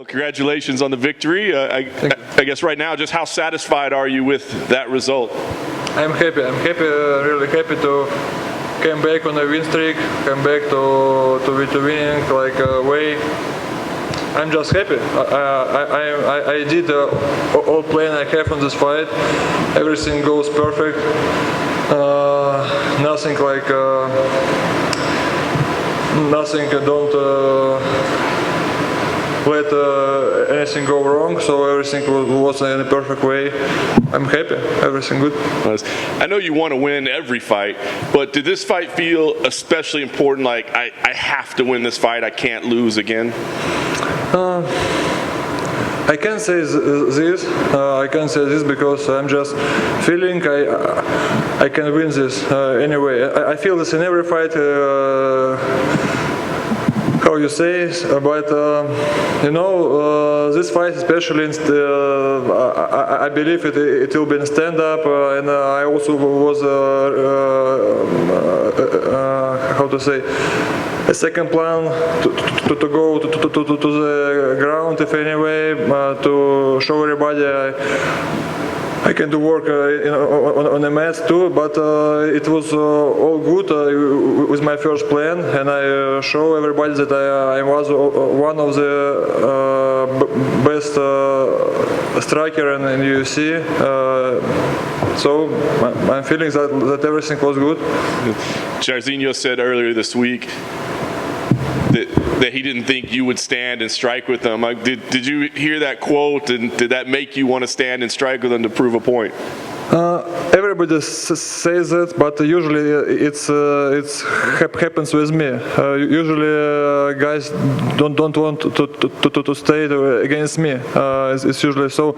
Well, congratulations on the victory. I guess right now, just how satisfied are you with that result? I'm happy. Really happy to come back on a win streak, come back to winning way. I'm just happy. I did all plan I have on this fight. Everything goes perfect. Nothing don't let anything go wrong, so everything was in a perfect way. I'm happy, everything good. I know you want to win every fight, but did this fight feel especially important, like I have to win this fight, I can't lose again? I can't say this. I can't say this because I'm just feeling I can win this anyway. I feel this in every fight. How you say, but this fight especially, I believe it will be in stand-up, and I also was, how to say, a second plan to go to the ground, if anyway, to show everybody I can do work on the mats too, but it was all good with my first plan, and I show everybody that I was one of the best striker in UFC. So I'm feeling that everything was good. Jairzinho said earlier this week that he didn't think you would stand and strike with them. Did you hear that quote, and did that make you want to stand and strike with them to prove a point? Everybody says that, but usually it happens with me. Usually guys don't want to stay against me. It's usually so.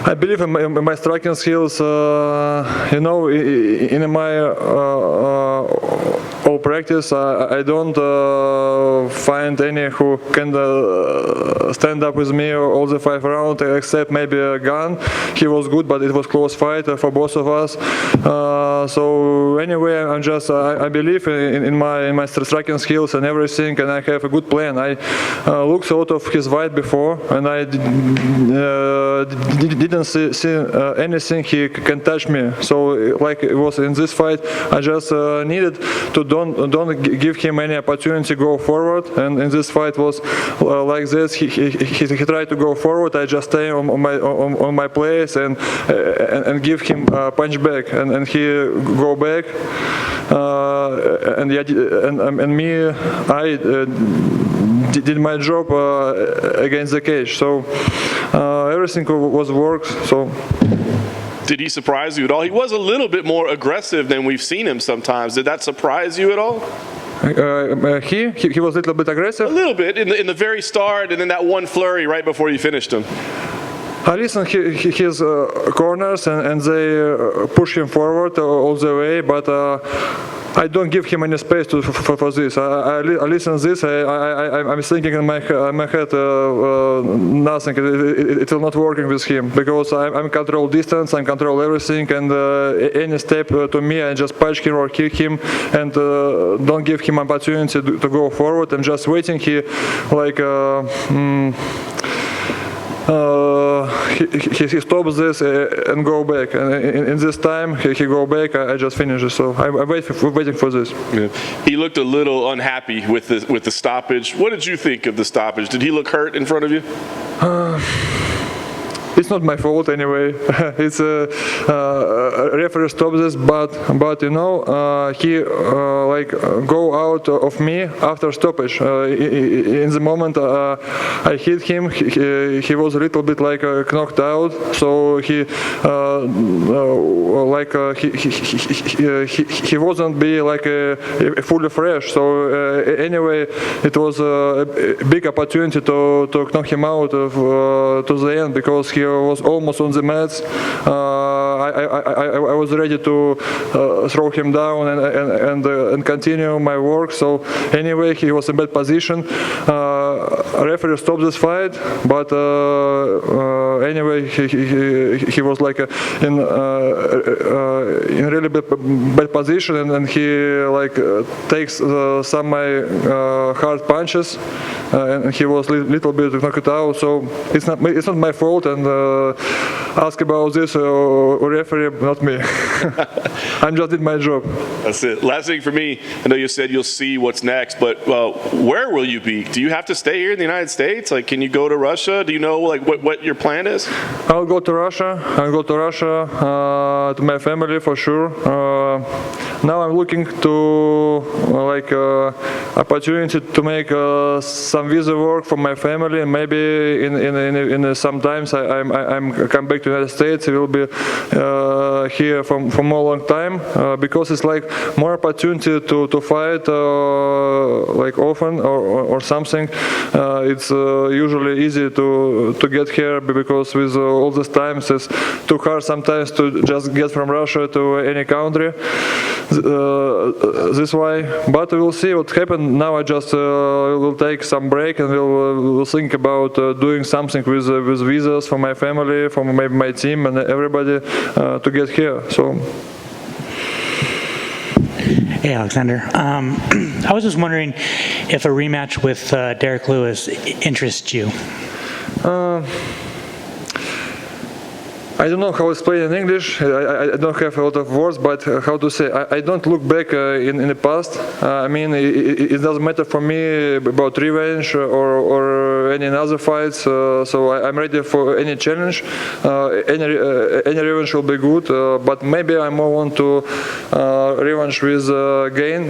I believe in my striking skills. In my all practice, I don't find any who can stand up with me all the 5 rounds, except maybe a gun. He was good, but it was close fight for both of us. So anyway, I believe in my striking skills and everything, and I have a good plan. I looked a lot of his fight before, and I didn't see anything he can touch me. So like it was in this fight, I just needed to don't give him any opportunity to go forward. And in this fight was like this. He tried to go forward. I just stay on my place and give him a punch back, and he go back. I did my job against the cage. So everything was worked. So. Did he surprise you at all? He was a little bit more aggressive than we've seen him sometimes. Did that surprise you at all? He was a little bit aggressive? A little bit, in the very start, and then that one flurry right before you finished him. I listen his corners, and they push him forward all the way, but I don't give him any space for this. I listen this. I'm thinking in my head nothing. It will not working with him because I'm control distance. I control everything, and any step to me, I just punch him or kick him, and don't give him opportunity to go forward. I'm just waiting. He like. He stops this and go back, and in this time he go back. I just finish it. So I'm waiting for this. Yeah. He looked a little unhappy with the stoppage. What did you think of the stoppage? Did he look hurt in front of you? It's not my fault anyway. It's referee stops this, but he like go out of me after stoppage. In the moment I hit him, he was a little bit like knocked out. So he wasn't be like fully fresh. So anyway, it was a big opportunity to knock him out to the end because he was almost on the mats. I was ready to throw him down and continue my work. So anyway, he was in bad position. referee stopped this fight, but anyway, he was like in really bad position, and he like takes some my hard punches, and he was little bit knocked out. So it's not my fault, and ask about this referee, not me. I just did my job. That's it. Last thing for me, I know you said you'll see what's next, but where will you be? Do you have to stay here in the United States? Like, can you go to Russia? Do you know like what your plan is? I'll go to Russia. To my family for sure. Now I'm looking to like opportunity to make some visa work for my family, and maybe in some times I'm come back to United States. I will be here for more long time because it's like more opportunity to fight like often or something. It's usually easy to get here because with all these times it's too hard sometimes to just get from Russia to any country. This why, but we'll see what happens. Now I just will take some break and we'll think about doing something with visas for my family, for my team and everybody to get here. So. Hey, Alexander. I was just wondering if a rematch with Derek Lewis interests you. I don't know how to explain in English. I don't have a lot of words, but how to say? I don't look back in the past. I mean, it doesn't matter for me about revenge or any other fights. So I'm ready for any challenge. Any revenge will be good. But maybe I more want to revenge with Gain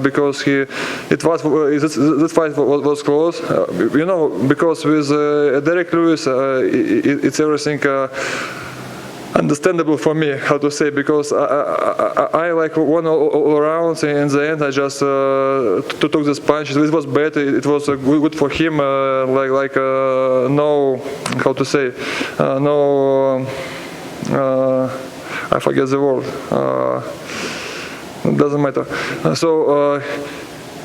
because this fight was close. You know, because with Derek Lewis, it's everything. Understandable for me, how to say, because I like won all rounds. In the end, I just took this punch. It was bad. It was good for him. No, how to say, no. I forget the word. It doesn't matter.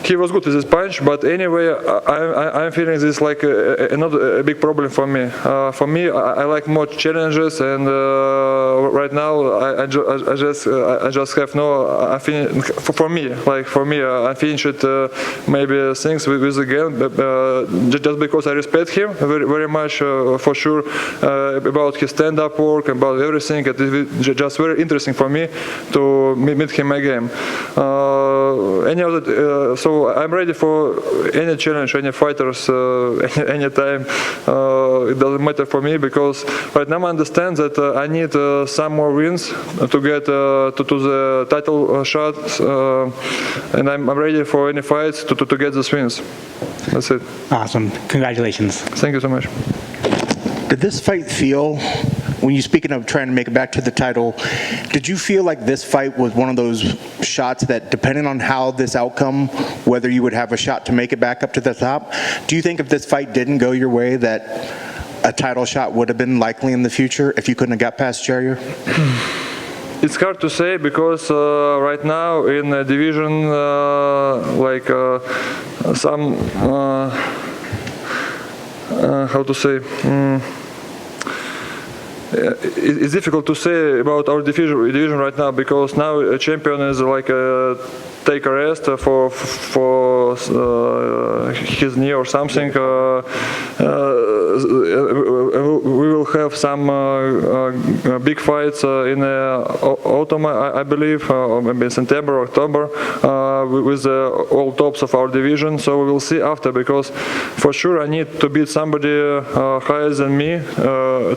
He was good with this punch, but anyway, I'm feeling this like not a big problem for me. For me, I like more challenges, and right now I just have no. For me, I finished maybe things with the game, just because I respect him very much for sure about his stand-up work, about everything. It's just very interesting for me to meet him again. So I'm ready for any challenge, any fighters, anytime. It doesn't matter for me because right now I understand that I need some more wins to get to the title shots, and I'm ready for any fights to get these wins. That's it. Awesome. Congratulations. Thank you so much. Did this fight feel, when you're speaking of trying to make it back to the title, did you feel like this fight was one of those shots that, depending on how this outcome, whether you would have a shot to make it back up to the top, do you think if this fight didn't go your way that a title shot would have been likely in the future if you couldn't have got past Jair? It's hard to say because right now in the division, how to say, it's difficult to say about our division right now because now a champion is like take a rest for his knee or something. We will have some big fights in autumn, I believe, or maybe September, October, with all tops of our division. So we will see after, because for sure I need to beat somebody higher than me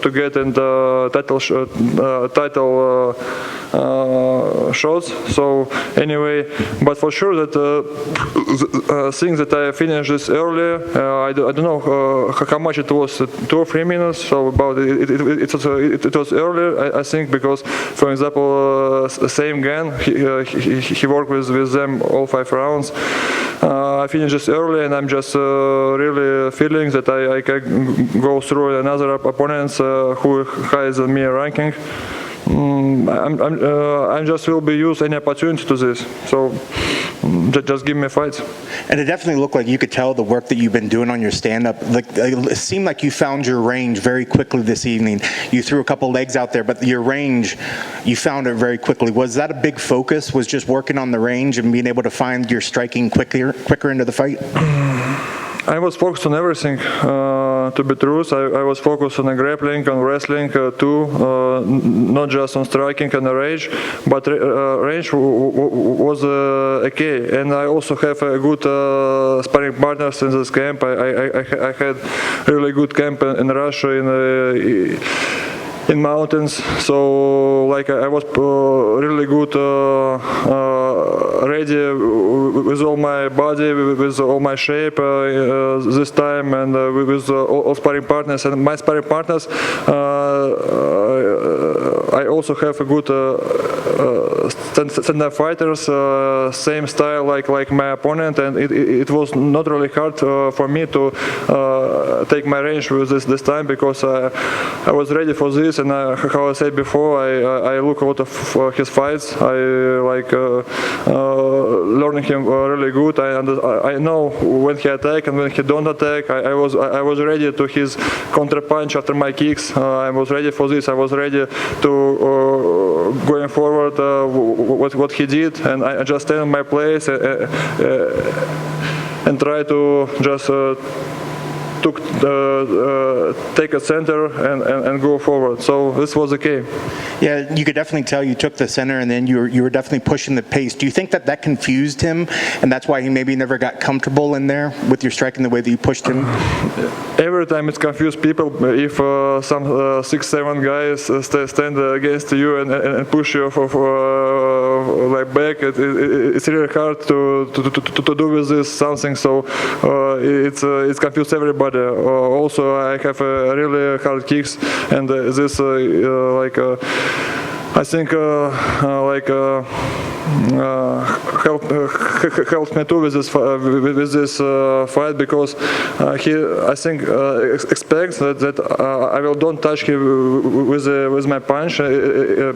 to get in the title shots. So anyway, but for sure that things that I finished this earlier, I don't know how much it was, 2 or 3 minutes. So about it was earlier, I think, because for example, same Gan, he worked with them all 5 rounds. I finished this early, and I'm just really feeling that I can go through another opponents who higher than me ranking. I'm just will be use any opportunity to this. So just give me fights. And it definitely looked like you could tell the work that you've been doing on your stand-up. Like, it seemed like you found your range very quickly this evening. You threw a couple legs out there, but your range, you found it very quickly. Was that a big focus, was just working on the range and being able to find your striking quicker into the fight? I was focused on everything, to be truth. I was focused on the grappling, on wrestling too, not just on striking and the range, but range was okay. And I also have a good sparring partners in this camp. I had really good camp in Russia, in mountains, so like I was really good ready with all my body, with all my shape this time, and with all sparring partners. And my sparring partners, I also have a good stand-up fighters, same style like my opponent, and it was not really hard for me to take my range with this time, because I was ready for this. And how I said before, I look a lot of his fights. I like learning him really good. I know when he attack and when he don't attack. I was ready to his counter punch after my kicks. I was ready for this. I was ready to going forward what he did, and I just stand in my place and try to just take a center and go forward. So this was okay. Yeah, you could definitely tell you took the center, and then you were definitely pushing the pace. Do you think that confused him, and that's why he maybe never got comfortable in there with your striking the way that you pushed him? Every time it confused people. If some 6-7 guys stand against you and push you for like back, it's really hard to do with this something. So it's confused everybody. Also, I have really hard kicks, and this I think helped me too with this fight, because he, I think, expects that I will don't touch him with my punch,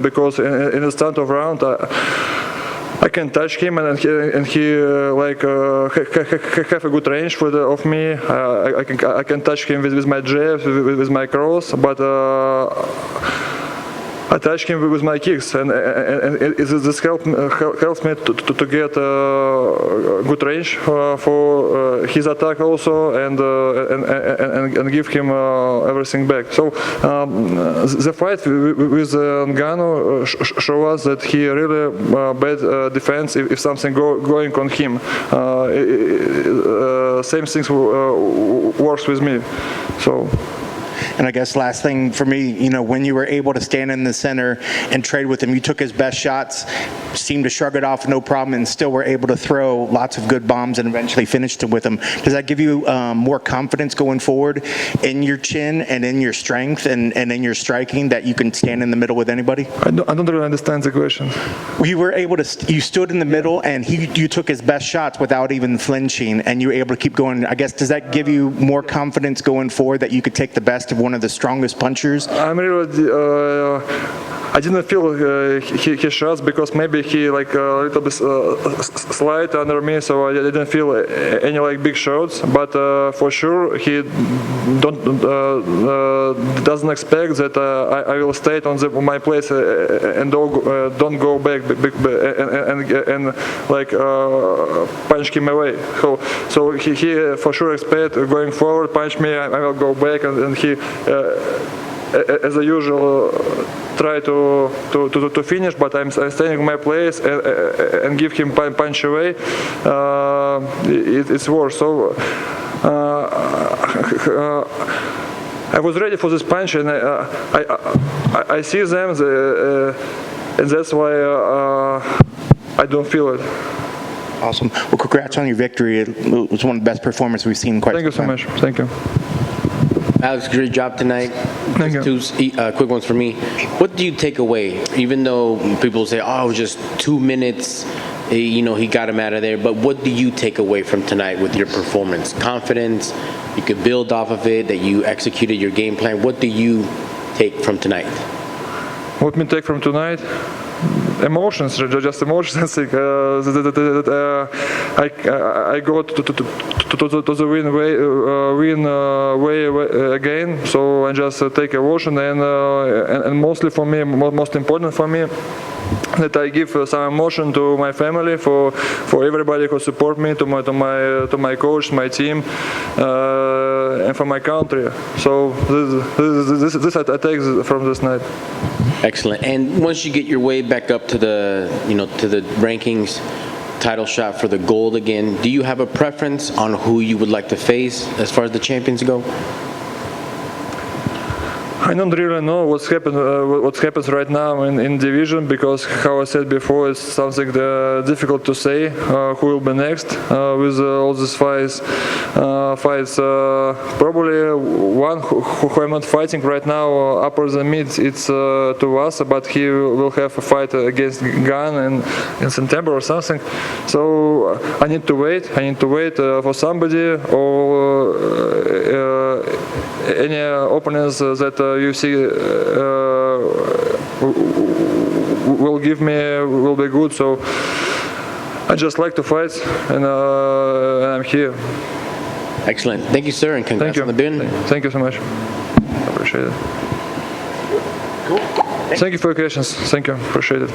because in the start of round I can touch him, and he have a good range of me. I can touch him with my jab, with my cross, but I touch him with my kicks, and this helps me to get good range for his attack also, and give him everything back. So the fight with Ngannou show us that he really bad defense if something going on him. Same things works with me. So. And I guess last thing for me, when you were able to stand in the center and trade with him, you took his best shots, seemed to shrug it off no problem, and still were able to throw lots of good bombs and eventually finished it with him. Does that give you more confidence going forward in your chin and in your strength and in your striking, that you can stand in the middle with anybody? I don't really understand the question. You were able to, you stood in the middle, and you took his best shots without even flinching, and you were able to keep going. I guess, does that give you more confidence going forward that you could take the best of one of the strongest punchers? I'm really, I didn't feel his shots, because maybe he a little bit slide under me, so I didn't feel any big shots. But for sure he doesn't expect that I will stay on my place and don't go back and punch him away. So he for sure expect going forward, punch me, I will go back, and he as usual try to finish, but I'm staying in my place and give him punch away. It's worse. So I was ready for this punch, and I see them, and that's why I don't feel it. Awesome. Well, congrats on your victory. It was one of the best performances we've seen in quite some time. Thank you so much. Thank you. Alex, great job tonight. Thank you. Two quick ones for me. What do you take away? Even though people say, oh, it was just 2 minutes, he got him out of there. But what do you take away from tonight with your performance? Confidence, you could build off of it, that you executed your game plan. What do you take from tonight? What me take from tonight? emotions, just emotions. I go to the win way again. So I just take emotion and mostly for me, most important for me, that I give some emotion to my family, for everybody who support me, to my coach, my team, and for my country. So this I take from this night. Excellent. And once you get your way back up to the rankings, title shot for the gold again, do you have a preference on who you would like to face as far as the champions go? I don't really know what happens right now in division, because, how I said before, it's something difficult to say who will be next with all these fights. Probably one who I'm not fighting right now, upper than me, it's Tuivasa, but he will have a fight against Gan in September or something. So I need to wait. For somebody, or any opponents that UFC will give me will be good. So I just like to fight, and I'm here. Excellent. Thank you, sir, and congrats on the win. Thank you so much. I appreciate it. Cool. Thank you for your questions. Thank you. Appreciate it.